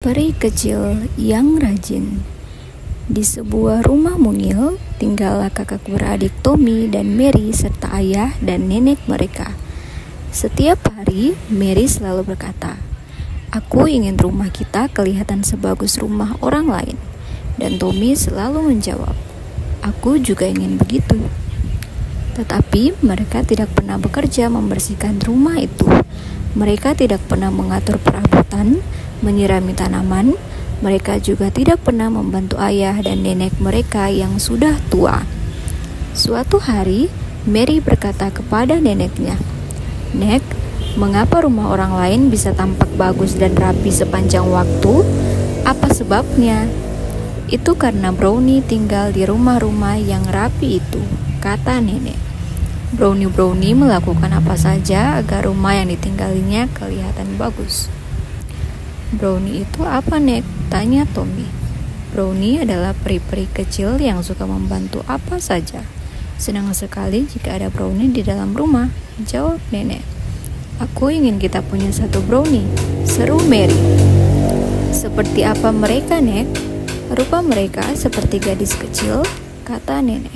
Peri kecil yang rajin. Di sebuah rumah mungil, tinggallah kakak beradik Tommy dan Mary serta ayah dan nenek mereka. Setiap hari, Mary selalu berkata, "Aku ingin rumah kita kelihatan sebagus rumah orang lain." Dan Tommy selalu menjawab, "Aku juga ingin begitu." Tetapi mereka tidak pernah bekerja membersihkan rumah itu. Mereka tidak pernah mengatur perabotan, menyirami tanaman. Mereka juga tidak pernah membantu ayah dan nenek mereka yang sudah tua. Suatu hari, Mary berkata kepada neneknya, "Nek, mengapa rumah orang lain bisa tampak bagus dan rapi sepanjang waktu? Apa sebabnya?" "Itu karena Brownie tinggal di rumah-rumah yang rapi itu," kata nenek. Brownie melakukan apa saja agar rumah yang ditinggalinya kelihatan bagus. "Brownie itu apa, Nek?" tanya Tommy. Brownie adalah peri-peri kecil yang suka membantu apa saja. "Senang sekali jika ada Brownie di dalam rumah," jawab nenek. "Aku ingin kita punya satu Brownie," seru Mary. "Seperti apa mereka, Nek?" "Rupa mereka seperti gadis kecil," kata nenek.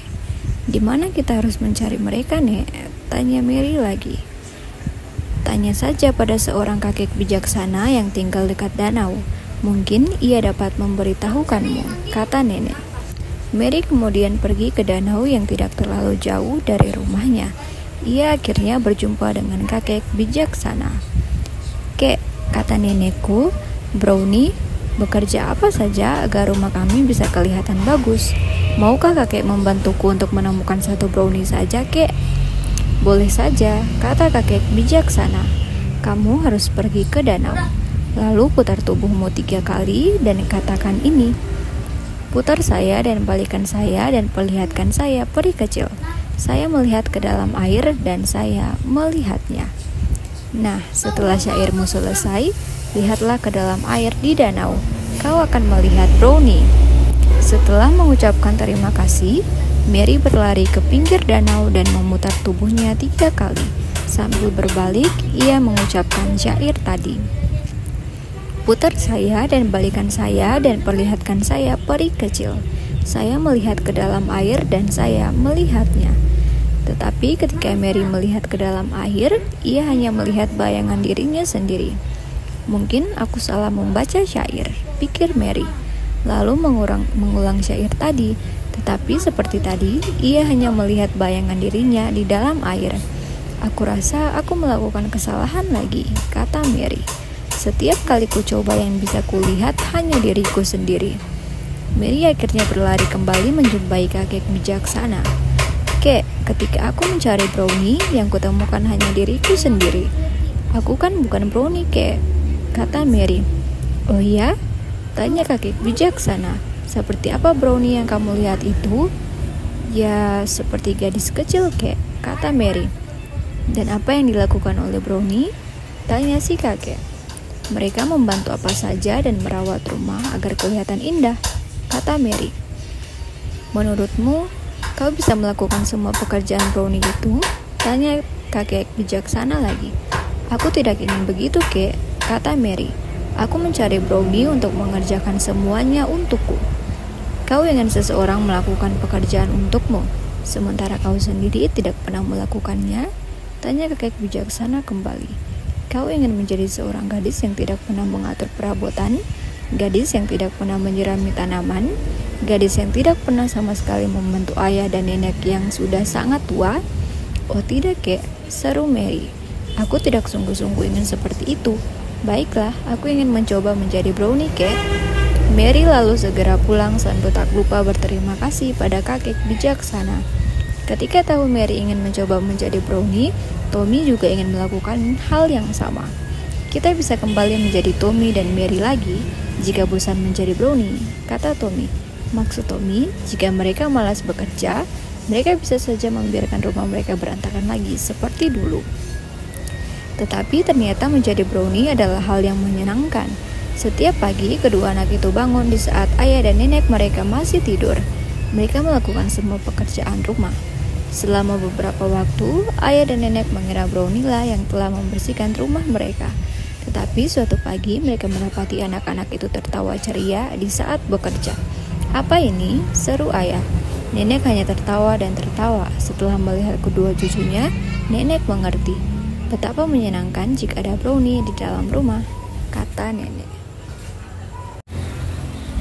"Di mana kita harus mencari mereka, Nek?" tanya Mary lagi. "Tanya saja pada seorang kakek bijaksana yang tinggal dekat danau. Mungkin ia dapat memberitahukanmu," kata nenek. Mary kemudian pergi ke danau yang tidak terlalu jauh dari rumahnya. Ia akhirnya berjumpa dengan kakek bijaksana. "Kek," kata nenekku, "Brownie bekerja apa saja agar rumah kami bisa kelihatan bagus. Maukah kakek membantuku untuk menemukan satu Brownie saja, Kek?" "Boleh saja," kata kakek bijaksana. "Kamu harus pergi ke danau. Lalu putar tubuhmu 3 kali dan katakan ini. Putar saya dan balikan saya dan perlihatkan saya peri kecil. Saya melihat ke dalam air dan saya melihatnya." Nah, setelah syairmu selesai, lihatlah ke dalam air di danau. Kau akan melihat Brownie. Setelah mengucapkan terima kasih, Mary berlari ke pinggir danau dan memutar tubuhnya 3 kali. Sambil berbalik, ia mengucapkan syair tadi. "Putar saya dan balikan saya dan perlihatkan saya peri kecil. Saya melihat ke dalam air dan saya melihatnya." Tetapi ketika Mary melihat ke dalam air, ia hanya melihat bayangan dirinya sendiri. "Mungkin aku salah membaca syair," pikir Mary. Lalu mengulang syair tadi. Tetapi seperti tadi, ia hanya melihat bayangan dirinya di dalam air. "Aku rasa aku melakukan kesalahan lagi," kata Mary. "Setiap kali ku coba yang bisa kulihat hanya diriku sendiri." Mary akhirnya berlari kembali menjumpai kakek bijaksana. "Kek, ketika aku mencari Brownie, yang kutemukan hanya diriku sendiri." "Aku kan bukan Brownie, Kek," kata Mary. "Oh ya?" tanya kakek bijaksana. "Seperti apa Brownie yang kamu lihat itu?" "Ya, seperti gadis kecil, Kek," kata Mary. "Dan apa yang dilakukan oleh Brownie?" tanya si kakek. "Mereka membantu apa saja dan merawat rumah agar kelihatan indah," kata Mary. "Menurutmu, kau bisa melakukan semua pekerjaan Brownie itu?" tanya kakek bijaksana lagi. "Aku tidak ingin begitu, Kek," kata Mary. "Aku mencari Brownie untuk mengerjakan semuanya untukku." "Kau ingin seseorang melakukan pekerjaan untukmu, sementara kau sendiri tidak pernah melakukannya?" tanya kakek bijaksana kembali. "Kau ingin menjadi seorang gadis yang tidak pernah mengatur perabotan, gadis yang tidak pernah menyirami tanaman, gadis yang tidak pernah sama sekali membantu ayah dan nenek yang sudah sangat tua?" "Oh tidak, Kek," seru Mary. "Aku tidak sungguh-sungguh ingin seperti itu." "Baiklah, aku ingin mencoba menjadi Brownie, Kek." Mary lalu segera pulang sambil tak lupa berterima kasih pada kakek bijaksana. Ketika tahu Mary ingin mencoba menjadi Brownie, Tommy juga ingin melakukan hal yang sama. "Kita bisa kembali menjadi Tommy dan Mary lagi jika bosan menjadi Brownie," kata Tommy. Maksud Tommy, jika mereka malas bekerja, mereka bisa saja membiarkan rumah mereka berantakan lagi seperti dulu. Tetapi ternyata menjadi Brownie adalah hal yang menyenangkan. Setiap pagi, kedua anak itu bangun di saat ayah dan nenek mereka masih tidur. Mereka melakukan semua pekerjaan rumah. Selama beberapa waktu, ayah dan nenek mengira Brownie lah yang telah membersihkan rumah mereka. Tetapi suatu pagi mereka mendapati anak-anak itu tertawa ceria di saat bekerja. "Apa ini?" seru ayah. Nenek hanya tertawa dan tertawa. Setelah melihat kedua cucunya, nenek mengerti. "Betapa menyenangkan jika ada brownie di dalam rumah," kata nenek.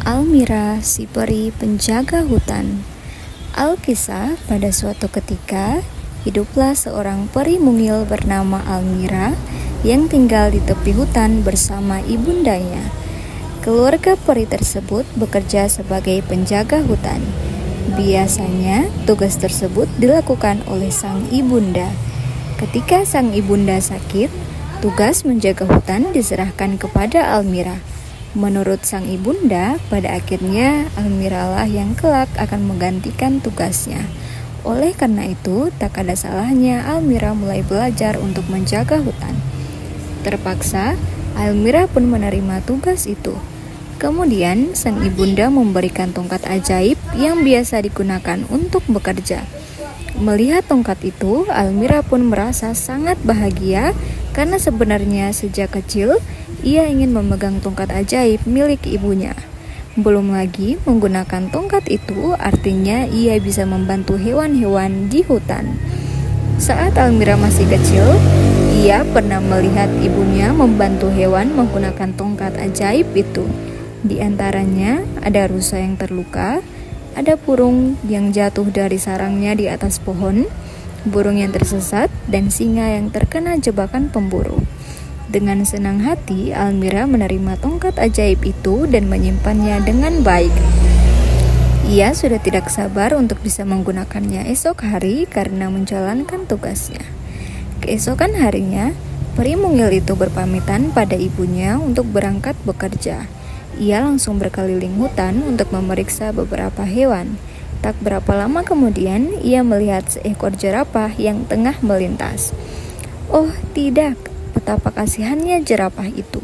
Almira, si peri penjaga hutan. Alkisah, pada suatu ketika, hiduplah seorang peri mungil bernama Almira yang tinggal di tepi hutan bersama ibundanya. Keluarga peri tersebut bekerja sebagai penjaga hutan. Biasanya, tugas tersebut dilakukan oleh sang ibunda. Ketika sang ibunda sakit, tugas menjaga hutan diserahkan kepada Almira. Menurut sang ibunda, pada akhirnya Almira lah yang kelak akan menggantikan tugasnya. Oleh karena itu, tak ada salahnya Almira mulai belajar untuk menjaga hutan. Terpaksa, Almira pun menerima tugas itu. Kemudian, sang ibunda memberikan tongkat ajaib yang biasa digunakan untuk bekerja. Melihat tongkat itu, Almira pun merasa sangat bahagia karena sebenarnya sejak kecil ia ingin memegang tongkat ajaib milik ibunya. Belum lagi menggunakan tongkat itu artinya ia bisa membantu hewan-hewan di hutan. Saat Almira masih kecil, ia pernah melihat ibunya membantu hewan menggunakan tongkat ajaib itu. Di antaranya ada rusa yang terluka, ada burung yang jatuh dari sarangnya di atas pohon, burung yang tersesat, dan singa yang terkena jebakan pemburu. Dengan senang hati, Almira menerima tongkat ajaib itu dan menyimpannya dengan baik. Ia sudah tidak sabar untuk bisa menggunakannya esok hari karena menjalankan tugasnya. Keesokan harinya, peri mungil itu berpamitan pada ibunya untuk berangkat bekerja. Ia langsung berkeliling hutan untuk memeriksa beberapa hewan. Tak berapa lama kemudian, ia melihat seekor jerapah yang tengah melintas. Oh tidak! Betapa kasihannya jerapah itu.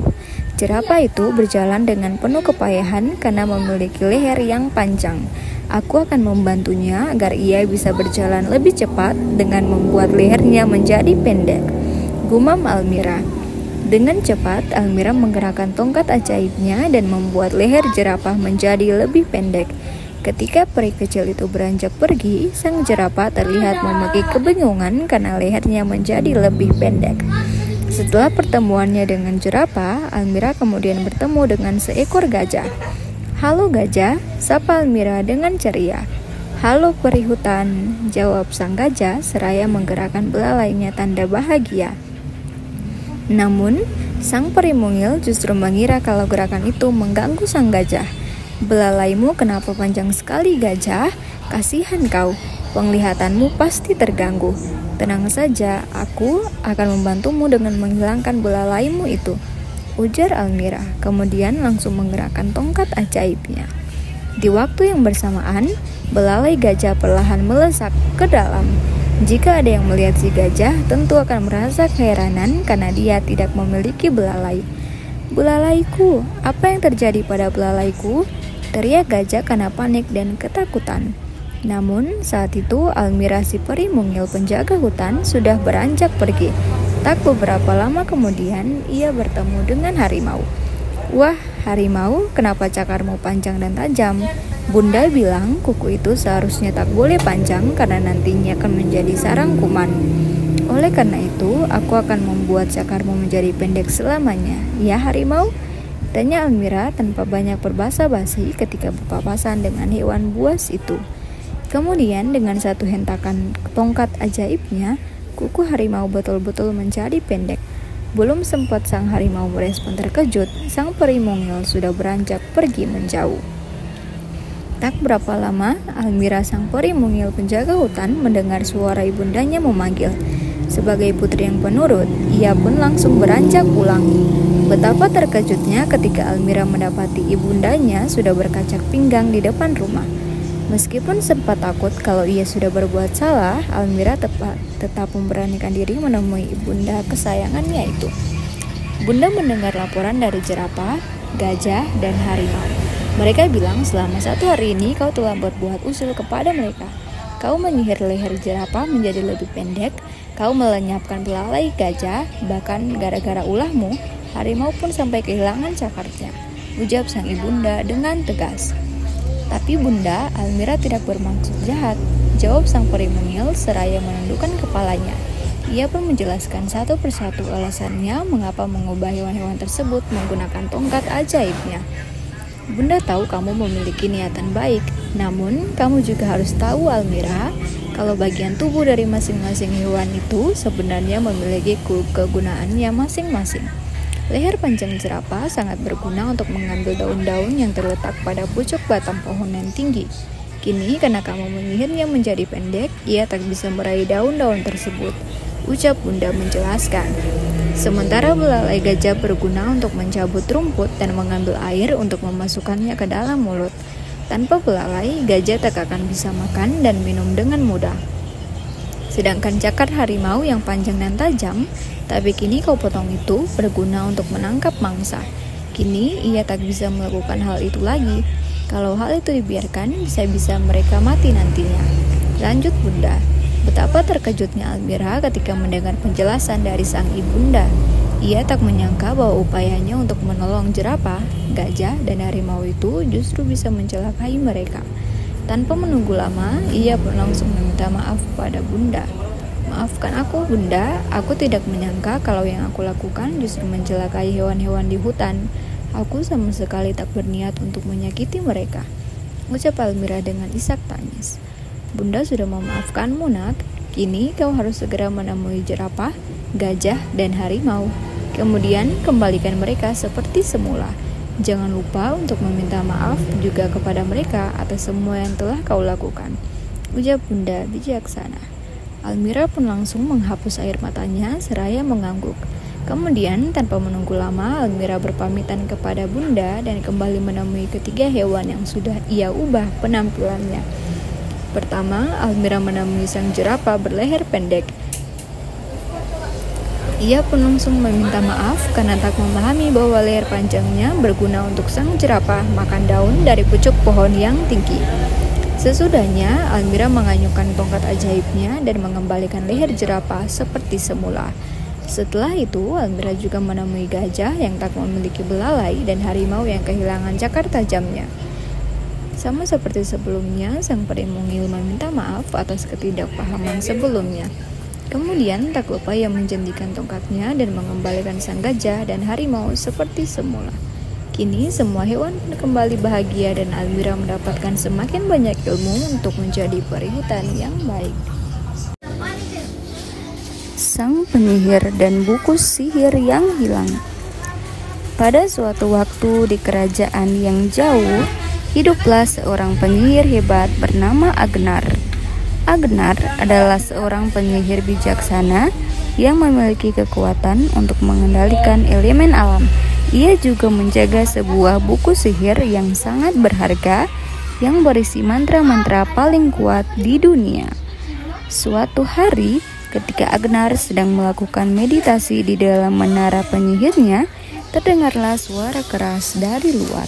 Jerapah itu berjalan dengan penuh kepayahan karena memiliki leher yang panjang. Aku akan membantunya agar ia bisa berjalan lebih cepat dengan membuat lehernya menjadi pendek, gumam Almira. Dengan cepat, Almira menggerakkan tongkat ajaibnya dan membuat leher jerapah menjadi lebih pendek. Ketika peri kecil itu beranjak pergi, sang jerapah terlihat memiliki kebingungan karena lehernya menjadi lebih pendek. Setelah pertemuannya dengan jerapah, Almira kemudian bertemu dengan seekor gajah. "Halo gajah," sapa Almira dengan ceria. "Halo peri hutan," jawab sang gajah seraya menggerakkan belalainya tanda bahagia. Namun, sang peri mungil justru mengira kalau gerakan itu mengganggu sang gajah. "Belalaimu kenapa panjang sekali gajah? Kasihan kau, penglihatanmu pasti terganggu. Tenang saja, aku akan membantumu dengan menghilangkan belalaimu itu," ujar Almira, kemudian langsung menggerakkan tongkat ajaibnya. Di waktu yang bersamaan, belalai gajah perlahan melesak ke dalam. Jika ada yang melihat si gajah, tentu akan merasa keheranan karena dia tidak memiliki belalai. "Belalaiku, apa yang terjadi pada belalaiku?" teriak gajah karena panik dan ketakutan. Namun, saat itu Almira si peri mungil penjaga hutan sudah beranjak pergi. Tak beberapa lama kemudian, ia bertemu dengan harimau. "Wah, harimau, kenapa cakarmu panjang dan tajam?" Bunda bilang kuku itu seharusnya tak boleh panjang karena nantinya akan menjadi sarang kuman. "Oleh karena itu, aku akan membuat cakarmu menjadi pendek selamanya, ya harimau?" tanya Almira tanpa banyak berbasa-basi ketika berpapasan dengan hewan buas itu. Kemudian dengan satu hentakan tongkat ajaibnya, kuku harimau betul-betul menjadi pendek. Belum sempat sang harimau merespon terkejut, sang peri mungil sudah beranjak pergi menjauh. Tak berapa lama, Almira sang peri mungil penjaga hutan mendengar suara ibundanya memanggil. Sebagai putri yang penurut, ia pun langsung beranjak pulang. Betapa terkejutnya ketika Almira mendapati ibundanya sudah berkacak pinggang di depan rumah. Meskipun sempat takut kalau ia sudah berbuat salah, Almira tetap memberanikan diri menemui ibunda kesayangannya itu. Bunda mendengar laporan dari jerapah, gajah, dan harimau. Mereka bilang selama 1 hari ini kau telah berbuat usil kepada mereka. Kau menyihir leher jerapah menjadi lebih pendek, kau melenyapkan belalai gajah, bahkan gara-gara ulahmu, Harimau pun sampai kehilangan cakarnya, ujar sang ibunda dengan tegas. Tapi Bunda, Almira tidak bermaksud jahat, jawab sang peri mungil seraya menundukkan kepalanya. Ia pun menjelaskan satu persatu alasannya mengapa mengubah hewan-hewan tersebut menggunakan tongkat ajaibnya. Bunda tahu kamu memiliki niatan baik, namun kamu juga harus tahu Almira, kalau bagian tubuh dari masing-masing hewan itu sebenarnya memiliki kegunaannya masing-masing. Leher panjang jerapah sangat berguna untuk mengambil daun-daun yang terletak pada pucuk batang pohon yang tinggi. Kini karena kamu menyihirnya menjadi pendek, ia tak bisa meraih daun-daun tersebut, ucap Bunda menjelaskan. Sementara belalai gajah berguna untuk mencabut rumput dan mengambil air untuk memasukkannya ke dalam mulut. Tanpa belalai, gajah tak akan bisa makan dan minum dengan mudah. Sedangkan cakar harimau yang panjang dan tajam, tapi kini kau potong itu berguna untuk menangkap mangsa. Kini ia tak bisa melakukan hal itu lagi. Kalau hal itu dibiarkan, bisa-bisa mereka mati nantinya. Lanjut Bunda. Betapa terkejutnya Almira ketika mendengar penjelasan dari sang ibunda. Ia tak menyangka bahwa upayanya untuk menolong jerapah, gajah, dan harimau itu justru bisa mencelakai mereka. Tanpa menunggu lama, ia pun langsung meminta maaf pada Bunda. Maafkan aku Bunda, aku tidak menyangka kalau yang aku lakukan justru mencelakai hewan-hewan di hutan. Aku sama sekali tak berniat untuk menyakiti mereka, ucap Almira dengan isak tangis. Bunda sudah memaafkanmu nak, kini kau harus segera menemui jerapah, gajah, dan harimau. Kemudian kembalikan mereka seperti semula. Jangan lupa untuk meminta maaf juga kepada mereka atas semua yang telah kau lakukan, ujar Bunda bijaksana. Almira pun langsung menghapus air matanya seraya mengangguk. Kemudian tanpa menunggu lama, Almira berpamitan kepada Bunda dan kembali menemui ketiga hewan yang sudah ia ubah penampilannya. Pertama, Almira menemui sang jerapah berleher pendek. Ia pun langsung meminta maaf karena tak memahami bahwa leher panjangnya berguna untuk sang jerapah makan daun dari pucuk pohon yang tinggi. Sesudahnya, Almira menganyukan tongkat ajaibnya dan mengembalikan leher jerapah seperti semula. Setelah itu, Almira juga menemui gajah yang tak memiliki belalai dan harimau yang kehilangan cakar tajamnya. Sama seperti sebelumnya, sang peri mungil meminta maaf atas ketidakpahaman sebelumnya. Kemudian tak lupa ia menjentikan tongkatnya dan mengembalikan sang gajah dan harimau seperti semula. Kini semua hewan kembali bahagia dan Almira mendapatkan semakin banyak ilmu untuk menjadi peri hutan yang baik. Sang penyihir dan buku sihir yang hilang. Pada suatu waktu di kerajaan yang jauh, hiduplah seorang penyihir hebat bernama Agnar. Agnar adalah seorang penyihir bijaksana yang memiliki kekuatan untuk mengendalikan elemen alam. Ia juga menjaga sebuah buku sihir yang sangat berharga yang berisi mantra-mantra paling kuat di dunia. Suatu hari, ketika Agnar sedang melakukan meditasi di dalam menara penyihirnya, terdengarlah suara keras dari luar.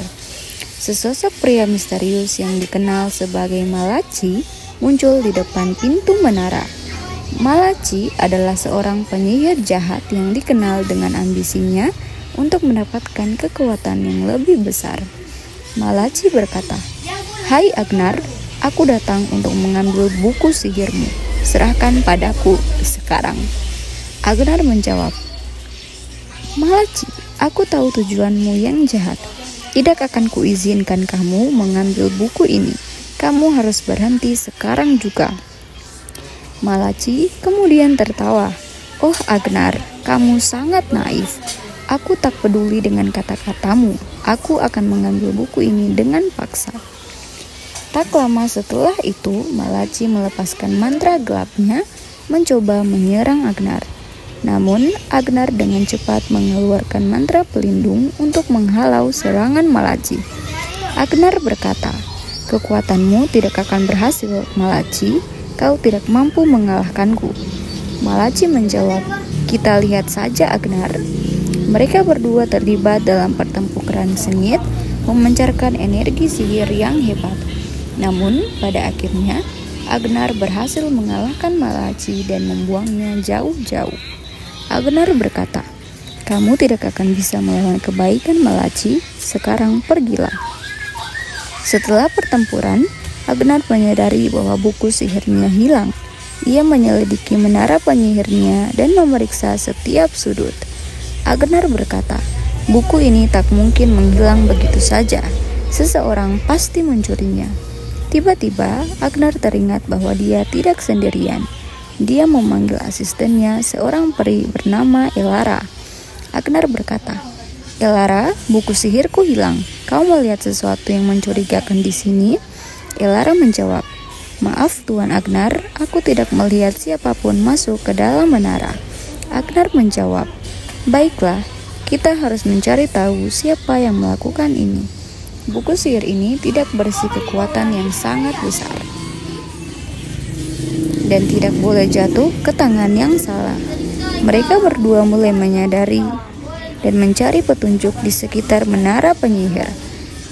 Sesosok pria misterius yang dikenal sebagai Malachi muncul di depan pintu menara. Malachi adalah seorang penyihir jahat yang dikenal dengan ambisinya untuk mendapatkan kekuatan yang lebih besar. Malachi berkata, "Hai Agnar, aku datang untuk mengambil buku sihirmu. Serahkan padaku sekarang." Agnar menjawab, "Malachi, aku tahu tujuanmu yang jahat. Tidak akan kuizinkan kamu mengambil buku ini. Kamu harus berhenti sekarang juga." Malachi kemudian tertawa. "Oh Agnar, kamu sangat naif. Aku tak peduli dengan kata-katamu. Aku akan mengambil buku ini dengan paksa." Tak lama setelah itu, Malachi melepaskan mantra gelapnya mencoba menyerang Agnar. Namun, Agnar dengan cepat mengeluarkan mantra pelindung untuk menghalau serangan Malachi. Agnar berkata, "Kekuatanmu tidak akan berhasil, Malachi. Kau tidak mampu mengalahkanku." Malachi menjawab, "Kita lihat saja, Agnar." Mereka berdua terlibat dalam pertempuran sengit, memancarkan energi sihir yang hebat. Namun, pada akhirnya, Agnar berhasil mengalahkan Malachi dan membuangnya jauh-jauh. Agnar berkata, Kamu tidak akan bisa melawan kebaikan Malachi, sekarang pergilah. Setelah pertempuran, Agnar menyadari bahwa buku sihirnya hilang. Ia menyelidiki menara penyihirnya dan memeriksa setiap sudut. Agnar berkata, buku ini tak mungkin menghilang begitu saja. Seseorang pasti mencurinya. Tiba-tiba, Agnar teringat bahwa dia tidak sendirian. Dia memanggil asistennya, seorang peri bernama Elara. Agnar berkata, Elara, buku sihirku hilang. Kau melihat sesuatu yang mencurigakan di sini? Elara menjawab, maaf Tuan Agnar, aku tidak melihat siapapun masuk ke dalam menara. Agnar menjawab, baiklah, kita harus mencari tahu siapa yang melakukan ini. Buku sihir ini tidak berisi kekuatan yang sangat besar dan tidak boleh jatuh ke tangan yang salah. Mereka berdua mulai menyadari dan mencari petunjuk di sekitar menara penyihir.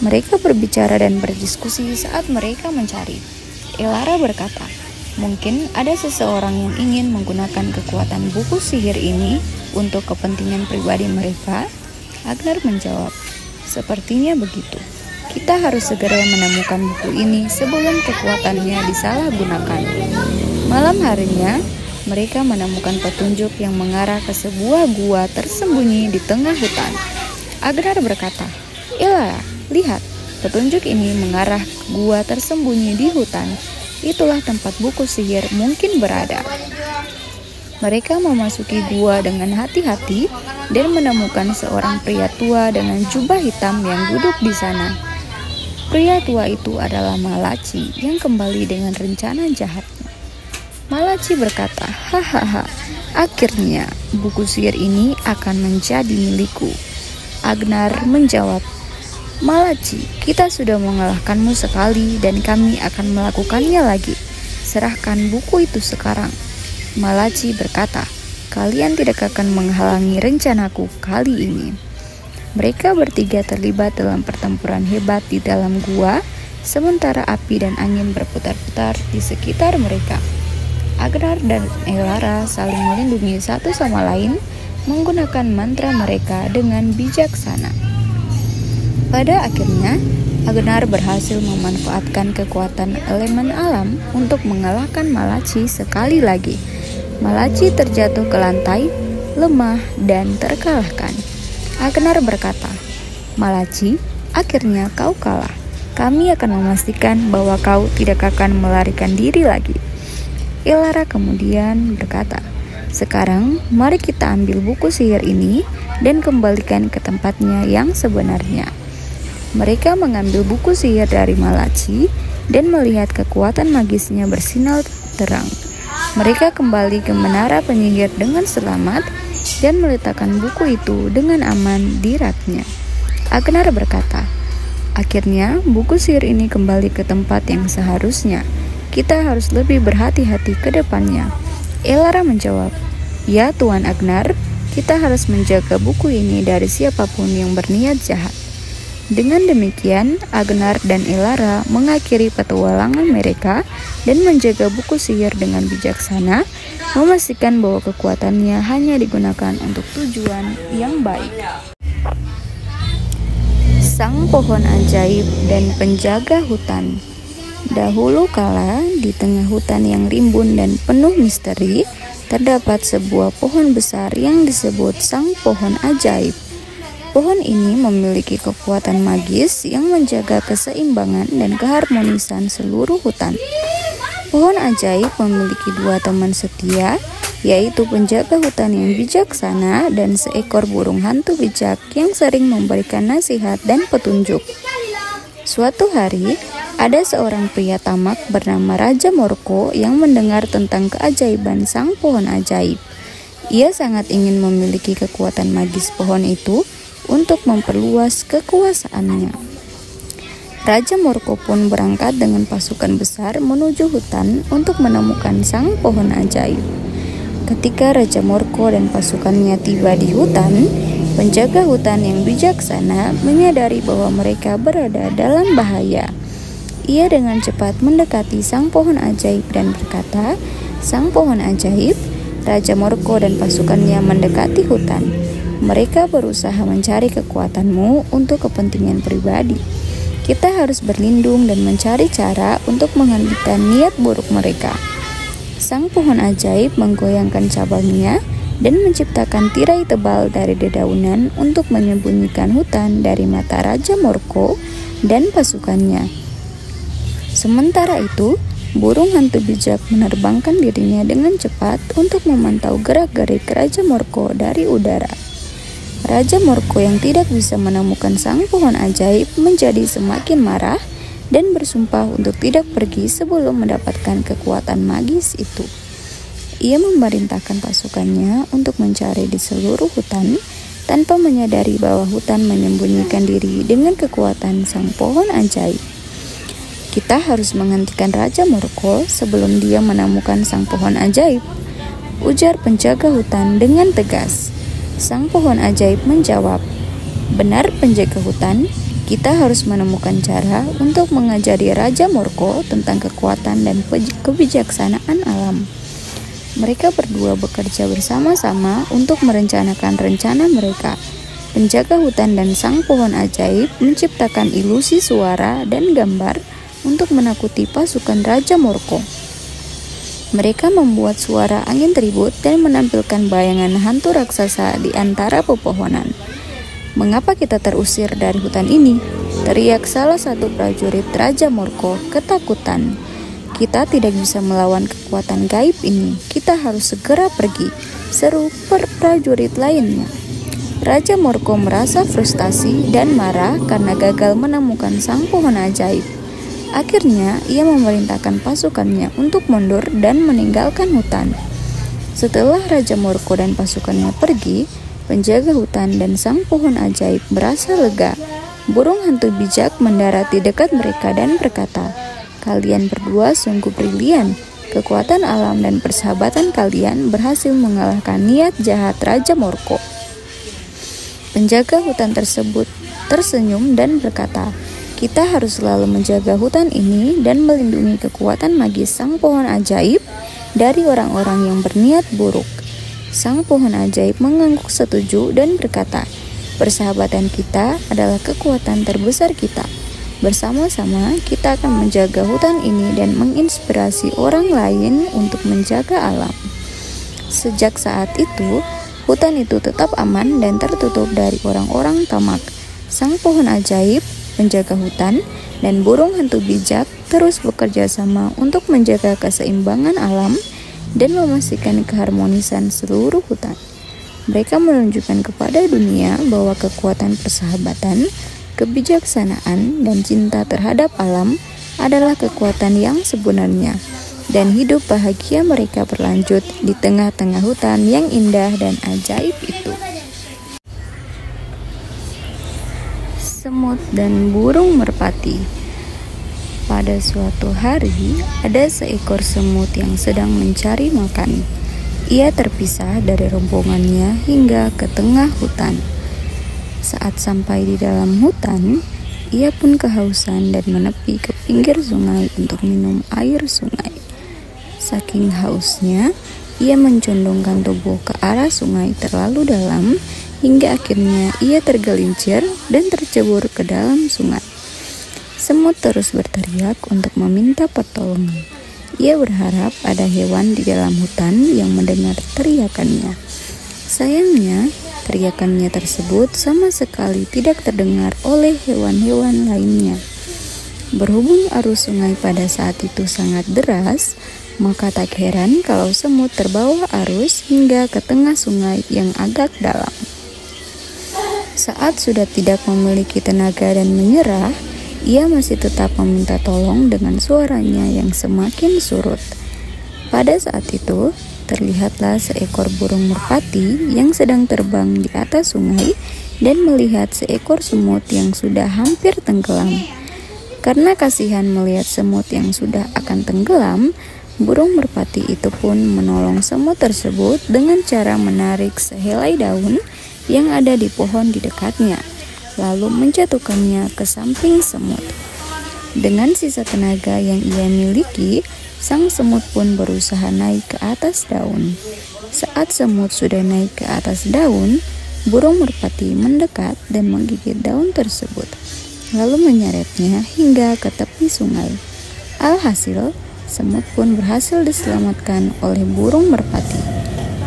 Mereka berbicara dan berdiskusi saat mereka mencari. Elara berkata, mungkin ada seseorang yang ingin menggunakan kekuatan buku sihir ini untuk kepentingan pribadi mereka. Agnar menjawab, sepertinya begitu. Kita harus segera menemukan buku ini sebelum kekuatannya disalahgunakan. Malam harinya, mereka menemukan petunjuk yang mengarah ke sebuah gua tersembunyi di tengah hutan. Agnar berkata, Elara, lihat, petunjuk ini mengarah ke gua tersembunyi di hutan. Itulah tempat buku sihir mungkin berada. Mereka memasuki gua dengan hati-hati dan menemukan seorang pria tua dengan jubah hitam yang duduk di sana. Pria tua itu adalah Malachi yang kembali dengan rencana jahatnya. Malachi berkata, hahaha, akhirnya buku sihir ini akan menjadi milikku. Agnar menjawab, Malachi, kita sudah mengalahkanmu sekali dan kami akan melakukannya lagi. Serahkan buku itu sekarang. Malachi berkata, kalian tidak akan menghalangi rencanaku kali ini. Mereka bertiga terlibat dalam pertempuran hebat di dalam gua, sementara api dan angin berputar-putar di sekitar mereka. Agnar dan Elara saling melindungi satu sama lain menggunakan mantra mereka dengan bijaksana. Pada akhirnya, Agnar berhasil memanfaatkan kekuatan elemen alam untuk mengalahkan Malachi sekali lagi. Malachi terjatuh ke lantai, lemah dan terkalahkan. Agnar berkata, Malachi, akhirnya kau kalah. Kami akan memastikan bahwa kau tidak akan melarikan diri lagi. Elara kemudian berkata, sekarang mari kita ambil buku sihir ini dan kembalikan ke tempatnya yang sebenarnya. Mereka mengambil buku sihir dari Malachi dan melihat kekuatan magisnya bersinar terang. Mereka kembali ke menara penyihir dengan selamat dan meletakkan buku itu dengan aman di raknya. Agnar berkata, akhirnya buku sihir ini kembali ke tempat yang seharusnya. Kita harus lebih berhati-hati ke depannya. Elara menjawab, ya Tuan Agnar, kita harus menjaga buku ini dari siapapun yang berniat jahat. Dengan demikian, Agnar dan Elara mengakhiri petualangan mereka dan menjaga buku sihir dengan bijaksana, memastikan bahwa kekuatannya hanya digunakan untuk tujuan yang baik. Sang pohon ajaib dan penjaga hutan. Dahulu kala, di tengah hutan yang rimbun dan penuh misteri, terdapat sebuah pohon besar yang disebut Sang Pohon Ajaib. Pohon ini memiliki kekuatan magis yang menjaga keseimbangan dan keharmonisan seluruh hutan. Pohon ajaib memiliki dua teman setia, yaitu penjaga hutan yang bijaksana dan seekor burung hantu bijak yang sering memberikan nasihat dan petunjuk. Suatu hari, ada seorang pria tamak bernama Raja Morko yang mendengar tentang keajaiban sang pohon ajaib. Ia sangat ingin memiliki kekuatan magis pohon itu untuk memperluas kekuasaannya. Raja Morko pun berangkat dengan pasukan besar menuju hutan untuk menemukan sang pohon ajaib. Ketika Raja Morko dan pasukannya tiba di hutan, penjaga hutan yang bijaksana menyadari bahwa mereka berada dalam bahaya. Ia dengan cepat mendekati sang pohon ajaib dan berkata, "Sang pohon ajaib." Raja Morko dan pasukannya mendekati hutan. Mereka berusaha mencari kekuatanmu untuk kepentingan pribadi. Kita harus berlindung dan mencari cara untuk menghentikan niat buruk mereka. Sang pohon ajaib menggoyangkan cabangnya dan menciptakan tirai tebal dari dedaunan untuk menyembunyikan hutan dari mata Raja Morko dan pasukannya. Sementara itu, burung hantu bijak menerbangkan dirinya dengan cepat untuk memantau gerak-gerik Raja Morko dari udara. Raja Morko yang tidak bisa menemukan sang pohon ajaib menjadi semakin marah dan bersumpah untuk tidak pergi sebelum mendapatkan kekuatan magis itu. Ia memerintahkan pasukannya untuk mencari di seluruh hutan tanpa menyadari bahwa hutan menyembunyikan diri dengan kekuatan sang pohon ajaib. Kita harus menghentikan Raja Morko sebelum dia menemukan sang pohon ajaib, ujar penjaga hutan dengan tegas. Sang pohon ajaib menjawab, "Benar penjaga hutan, kita harus menemukan cara untuk mengajari Raja Morko tentang kekuatan dan kebijaksanaan alam." Mereka berdua bekerja bersama-sama untuk merencanakan rencana mereka. Penjaga hutan dan sang pohon ajaib menciptakan ilusi suara dan gambar untuk menakuti pasukan Raja Morko. Mereka membuat suara angin ribut dan menampilkan bayangan hantu raksasa di antara pepohonan. "Mengapa kita terusir dari hutan ini?" teriak salah satu prajurit Raja Morko ketakutan. "Kita tidak bisa melawan kekuatan gaib ini. Kita harus segera pergi," seru prajurit lainnya. Raja Morko merasa frustasi dan marah karena gagal menemukan sang pohon ajaib. Akhirnya, ia memerintahkan pasukannya untuk mundur dan meninggalkan hutan. Setelah Raja Morko dan pasukannya pergi, penjaga hutan dan sang pohon ajaib merasa lega. Burung hantu bijak mendarat di dekat mereka dan berkata, "Kalian berdua sungguh brilian. Kekuatan alam dan persahabatan kalian berhasil mengalahkan niat jahat Raja Morko." Penjaga hutan tersebut tersenyum dan berkata, "Kita harus selalu menjaga hutan ini dan melindungi kekuatan magis sang pohon ajaib dari orang-orang yang berniat buruk." Sang pohon ajaib mengangguk setuju dan berkata, "Persahabatan kita adalah kekuatan terbesar kita. Bersama-sama kita akan menjaga hutan ini dan menginspirasi orang lain untuk menjaga alam." Sejak saat itu, hutan itu tetap aman dan tertutup dari orang-orang tamak. Sang pohon ajaib, penjaga hutan, dan burung hantu bijak terus bekerja sama untuk menjaga keseimbangan alam dan memastikan keharmonisan seluruh hutan. Mereka menunjukkan kepada dunia bahwa kekuatan persahabatan, kebijaksanaan, dan cinta terhadap alam adalah kekuatan yang sebenarnya, dan hidup bahagia mereka berlanjut di tengah-tengah hutan yang indah dan ajaib itu. Semut dan burung merpati. Pada suatu hari, ada seekor semut yang sedang mencari makan. Ia terpisah dari rombongannya hingga ke tengah hutan. Saat sampai di dalam hutan, ia pun kehausan dan menepi ke pinggir sungai untuk minum air sungai. Saking hausnya, ia mencondongkan tubuh ke arah sungai terlalu dalam hingga akhirnya ia tergelincir dan tercebur ke dalam sungai. Semut terus berteriak untuk meminta pertolongan. Ia berharap ada hewan di dalam hutan yang mendengar teriakannya. Sayangnya, teriakannya tersebut sama sekali tidak terdengar oleh hewan-hewan lainnya. Berhubung arus sungai pada saat itu sangat deras, maka tak heran kalau semut terbawa arus hingga ke tengah sungai yang agak dalam. Saat sudah tidak memiliki tenaga dan menyerah, ia masih tetap meminta tolong dengan suaranya yang semakin surut. Pada saat itu, terlihatlah seekor burung merpati yang sedang terbang di atas sungai dan melihat seekor semut yang sudah hampir tenggelam. Karena kasihan melihat semut yang sudah akan tenggelam, burung merpati itu pun menolong semut tersebut dengan cara menarik sehelai daun yang ada di pohon di dekatnya, lalu menjatuhkannya ke samping semut. Dengan sisa tenaga yang ia miliki, sang semut pun berusaha naik ke atas daun. Saat semut sudah naik ke atas daun, Burung merpati mendekat dan menggigit daun tersebut, lalu menyeretnya hingga ke tepi sungai. Alhasil, semut pun berhasil diselamatkan oleh burung merpati.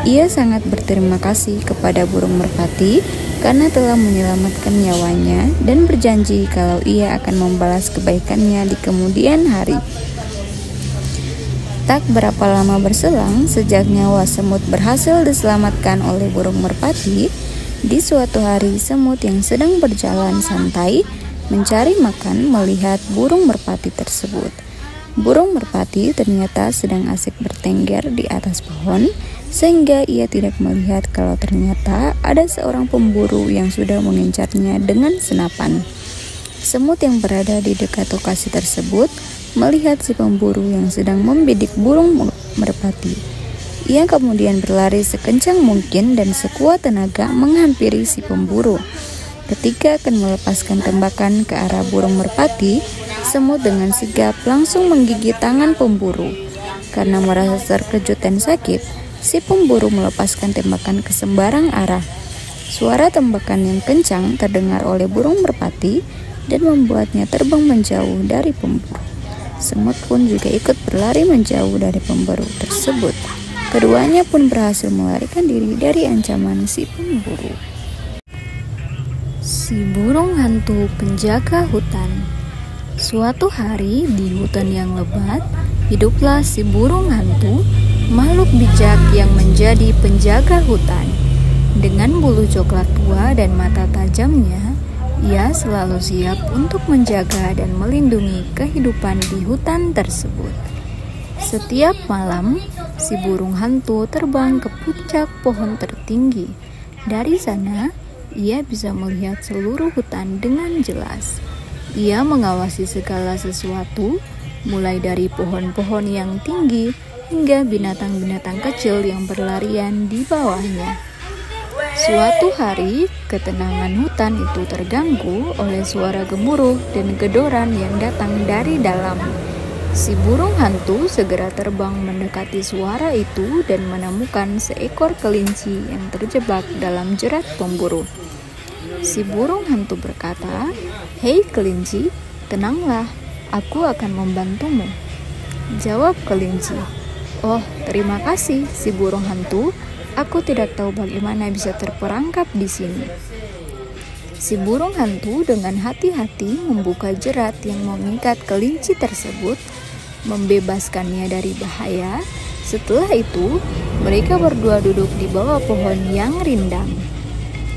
Ia sangat berterima kasih kepada burung merpati karena telah menyelamatkan nyawanya dan berjanji kalau ia akan membalas kebaikannya di kemudian hari. Tak berapa lama berselang, sejak nyawa semut berhasil diselamatkan oleh burung merpati, di suatu hari semut yang sedang berjalan santai mencari makan melihat burung merpati tersebut. Burung merpati ternyata sedang asik bertengger di atas pohon, sehingga ia tidak melihat kalau ternyata ada seorang pemburu yang sudah mengincarnya dengan senapan. Semut yang berada di dekat lokasi tersebut melihat si pemburu yang sedang membidik burung merpati. Ia kemudian berlari sekencang mungkin dan sekuat tenaga menghampiri si pemburu. Ketika akan melepaskan tembakan ke arah burung merpati, semut dengan sigap langsung menggigit tangan pemburu. Karena merasa terkejut dan sakit, si pemburu melepaskan tembakan ke sembarang arah. Suara tembakan yang kencang terdengar oleh burung merpati dan membuatnya terbang menjauh dari pemburu. Semut pun juga ikut berlari menjauh dari pemburu tersebut. Keduanya pun berhasil melarikan diri dari ancaman si pemburu. Si burung hantu penjaga hutan. Suatu hari di hutan yang lebat, hiduplah si burung hantu, makhluk bijak yang menjadi penjaga hutan. Dengan bulu coklat tua dan mata tajamnya, ia selalu siap untuk menjaga dan melindungi kehidupan di hutan tersebut. Setiap malam, si burung hantu terbang ke puncak pohon tertinggi. Dari sana, ia bisa melihat seluruh hutan dengan jelas. Ia mengawasi segala sesuatu, mulai dari pohon-pohon yang tinggi hingga binatang-binatang kecil yang berlarian di bawahnya. Suatu hari, ketenangan hutan itu terganggu oleh suara gemuruh dan gedoran yang datang dari dalam. Si burung hantu segera terbang mendekati suara itu dan menemukan seekor kelinci yang terjebak dalam jerat pemburu. Si burung hantu berkata, "Hei kelinci, tenanglah, aku akan membantumu." Jawab kelinci, "Oh, terima kasih si burung hantu, aku tidak tahu bagaimana bisa terperangkap di sini." Si burung hantu dengan hati-hati membuka jerat yang mengikat kelinci tersebut, membebaskannya dari bahaya. Setelah itu, mereka berdua duduk di bawah pohon yang rindang.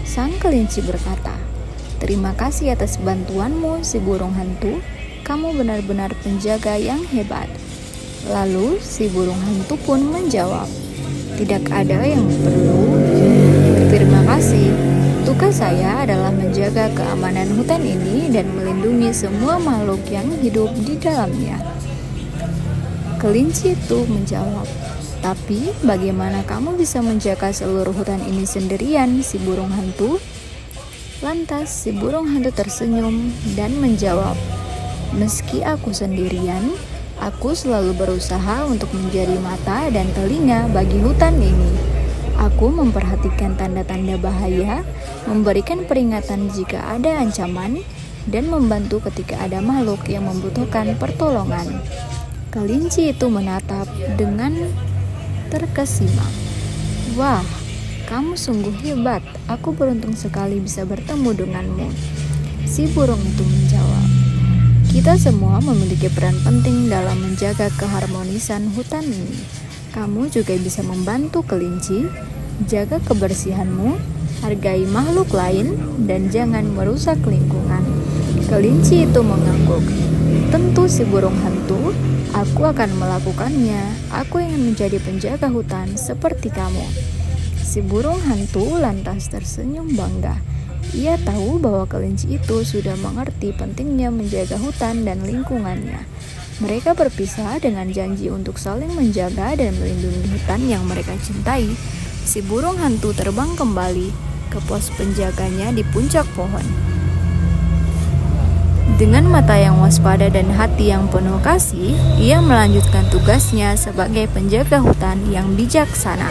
Sang kelinci berkata, "Terima kasih atas bantuanmu, si burung hantu. Kamu benar-benar penjaga yang hebat." Lalu si burung hantu pun menjawab, "Tidak ada yang perlu berterima kasih. Tugas saya adalah menjaga keamanan hutan ini dan melindungi semua makhluk yang hidup di dalamnya." Kelinci itu menjawab, "Tapi bagaimana kamu bisa menjaga seluruh hutan ini sendirian, si burung hantu?" Lantas si burung hantu tersenyum dan menjawab, "Meski aku sendirian, aku selalu berusaha untuk menjadi mata dan telinga bagi hutan ini. Aku memperhatikan tanda-tanda bahaya, memberikan peringatan jika ada ancaman, dan membantu ketika ada makhluk yang membutuhkan pertolongan." Kelinci itu menatap dengan terkesima. "Wah, kamu sungguh hebat. Aku beruntung sekali bisa bertemu denganmu." Si burung itu menjawab, "Kita semua memiliki peran penting dalam menjaga keharmonisan hutan ini. Kamu juga bisa membantu kelinci. Jaga kebersihanmu, hargai makhluk lain, dan jangan merusak lingkungan." Kelinci itu mengangguk. "Tentu si burung hantu, aku akan melakukannya. Aku ingin menjadi penjaga hutan seperti kamu." Si burung hantu lantas tersenyum bangga. Ia tahu bahwa kelinci itu sudah mengerti pentingnya menjaga hutan dan lingkungannya. Mereka berpisah dengan janji untuk saling menjaga dan melindungi hutan yang mereka cintai. Si burung hantu terbang kembali ke pos penjaganya di puncak pohon. Dengan mata yang waspada dan hati yang penuh kasih, ia melanjutkan tugasnya sebagai penjaga hutan yang bijaksana.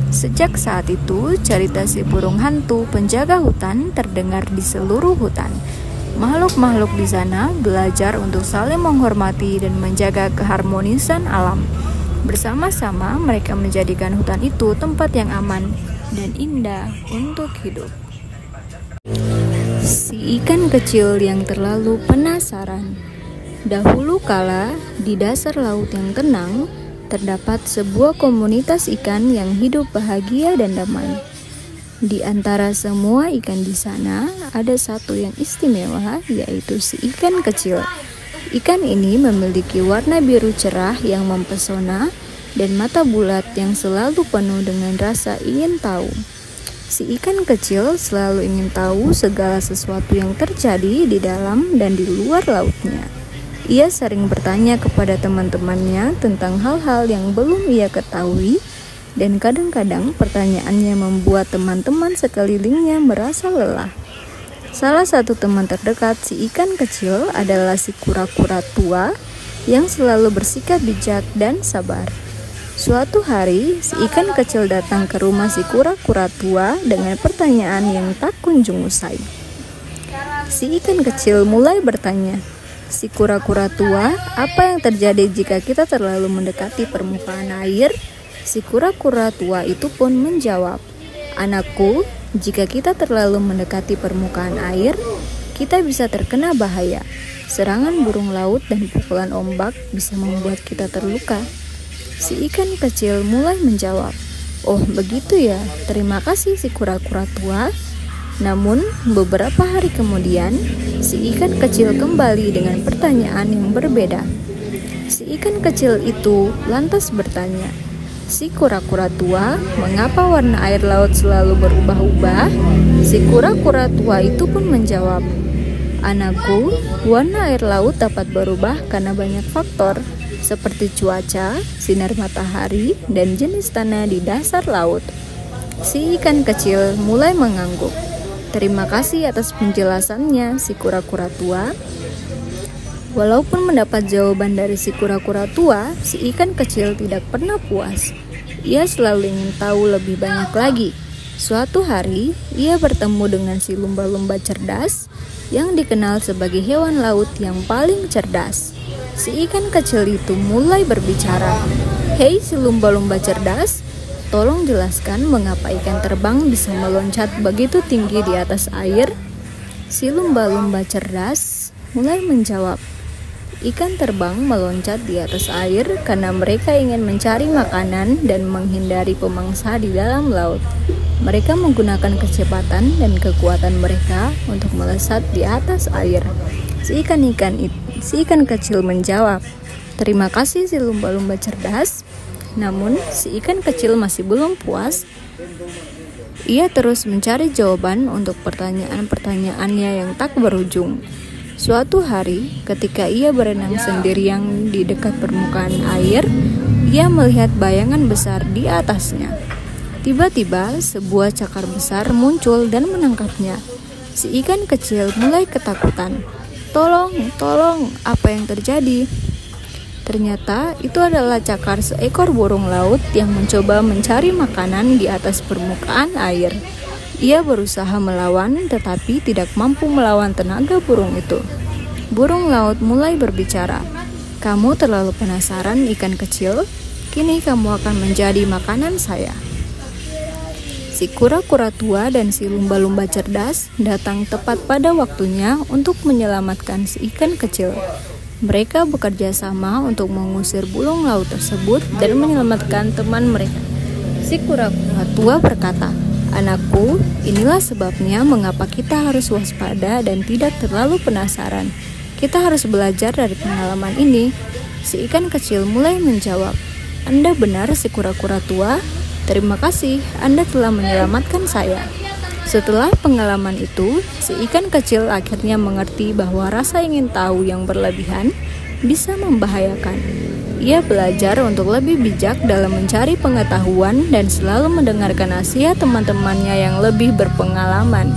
Sejak saat itu, cerita si burung hantu penjaga hutan terdengar di seluruh hutan. Makhluk-makhluk di sana belajar untuk saling menghormati dan menjaga keharmonisan alam. Bersama-sama mereka menjadikan hutan itu tempat yang aman dan indah untuk hidup. Si ikan kecil yang terlalu penasaran. Dahulu kala, di dasar laut yang tenang, terdapat sebuah komunitas ikan yang hidup bahagia dan damai. Di antara semua ikan di sana, ada satu yang istimewa, yaitu si ikan kecil. Ikan ini memiliki warna biru cerah yang mempesona dan mata bulat yang selalu penuh dengan rasa ingin tahu. Si ikan kecil selalu ingin tahu segala sesuatu yang terjadi di dalam dan di luar lautnya. Ia sering bertanya kepada teman-temannya tentang hal-hal yang belum ia ketahui, dan kadang-kadang pertanyaannya membuat teman-teman sekelilingnya merasa lelah. Salah satu teman terdekat si ikan kecil adalah si kura-kura tua yang selalu bersikap bijak dan sabar. Suatu hari, si ikan kecil datang ke rumah si kura-kura tua dengan pertanyaan yang tak kunjung usai. Si ikan kecil mulai bertanya, "Si kura-kura tua, apa yang terjadi jika kita terlalu mendekati permukaan air?" Si kura-kura tua itu pun menjawab, "Anakku, jika kita terlalu mendekati permukaan air, kita bisa terkena bahaya. Serangan burung laut dan pukulan ombak bisa membuat kita terluka." Si ikan kecil mulai menjawab, "Oh, begitu ya. Terima kasih si kura-kura tua." Namun, beberapa hari kemudian, si ikan kecil kembali dengan pertanyaan yang berbeda. Si ikan kecil itu lantas bertanya, "Si kura-kura tua, mengapa warna air laut selalu berubah-ubah?" Si kura-kura tua itu pun menjawab, "Anakku, warna air laut dapat berubah karena banyak faktor, seperti cuaca, sinar matahari, dan jenis tanah di dasar laut." Si ikan kecil mulai mengangguk. "Terima kasih atas penjelasannya, si kura-kura tua." Walaupun mendapat jawaban dari si kura-kura tua, si ikan kecil tidak pernah puas. Ia selalu ingin tahu lebih banyak lagi. Suatu hari, ia bertemu dengan si lumba-lumba cerdas yang dikenal sebagai hewan laut yang paling cerdas. Si ikan kecil itu mulai berbicara, "Hei si lumba-lumba cerdas, tolong jelaskan mengapa ikan terbang bisa meloncat begitu tinggi di atas air?" Si lumba-lumba cerdas mulai menjawab, "Ikan terbang meloncat di atas air karena mereka ingin mencari makanan dan menghindari pemangsa di dalam laut. Mereka menggunakan kecepatan dan kekuatan mereka untuk melesat di atas air." Si ikan kecil menjawab, "Terima kasih si lumba-lumba cerdas." Namun, si ikan kecil masih belum puas. Ia terus mencari jawaban untuk pertanyaan-pertanyaannya yang tak berujung. Suatu hari, ketika ia berenang sendirian di dekat permukaan air, ia melihat bayangan besar di atasnya. Tiba-tiba, sebuah cakar besar muncul dan menangkapnya. Si ikan kecil mulai ketakutan. "Tolong, tolong, apa yang terjadi?" Ternyata itu adalah cakar seekor burung laut yang mencoba mencari makanan di atas permukaan air. Ia berusaha melawan tetapi tidak mampu melawan tenaga burung itu. Burung laut mulai berbicara, "Kamu terlalu penasaran, ikan kecil. Kini kamu akan menjadi makanan saya." Si kura-kura tua dan si lumba-lumba cerdas datang tepat pada waktunya untuk menyelamatkan si ikan kecil. Mereka bekerja sama untuk mengusir burung laut tersebut dan menyelamatkan teman mereka. Si kura-kura tua berkata, "Anakku, inilah sebabnya mengapa kita harus waspada dan tidak terlalu penasaran. Kita harus belajar dari pengalaman ini." Si ikan kecil mulai menjawab, "Anda benar, si kura-kura tua. Terima kasih, Anda telah menyelamatkan saya." Setelah pengalaman itu, si ikan kecil akhirnya mengerti bahwa rasa ingin tahu yang berlebihan bisa membahayakan. Ia belajar untuk lebih bijak dalam mencari pengetahuan dan selalu mendengarkan nasihat teman-temannya yang lebih berpengalaman.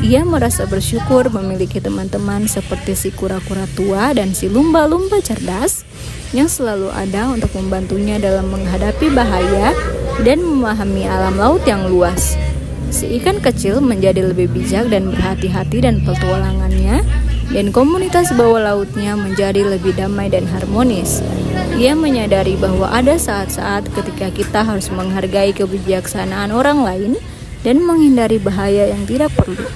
Ia merasa bersyukur memiliki teman-teman seperti si kura-kura tua dan si lumba-lumba cerdas yang selalu ada untuk membantunya dalam menghadapi bahaya dan memahami alam laut yang luas. Si ikan kecil menjadi lebih bijak dan berhati-hati dan petualangannya, dan komunitas bawah lautnya menjadi lebih damai dan harmonis. Ia menyadari bahwa ada saat-saat ketika kita harus menghargai kebijaksanaan orang lain dan menghindari bahaya yang tidak perlu.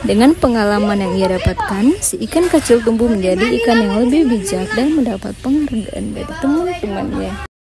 Dengan pengalaman yang ia dapatkan, si ikan kecil tumbuh menjadi ikan yang lebih bijak dan mendapat penghargaan dari teman-temannya.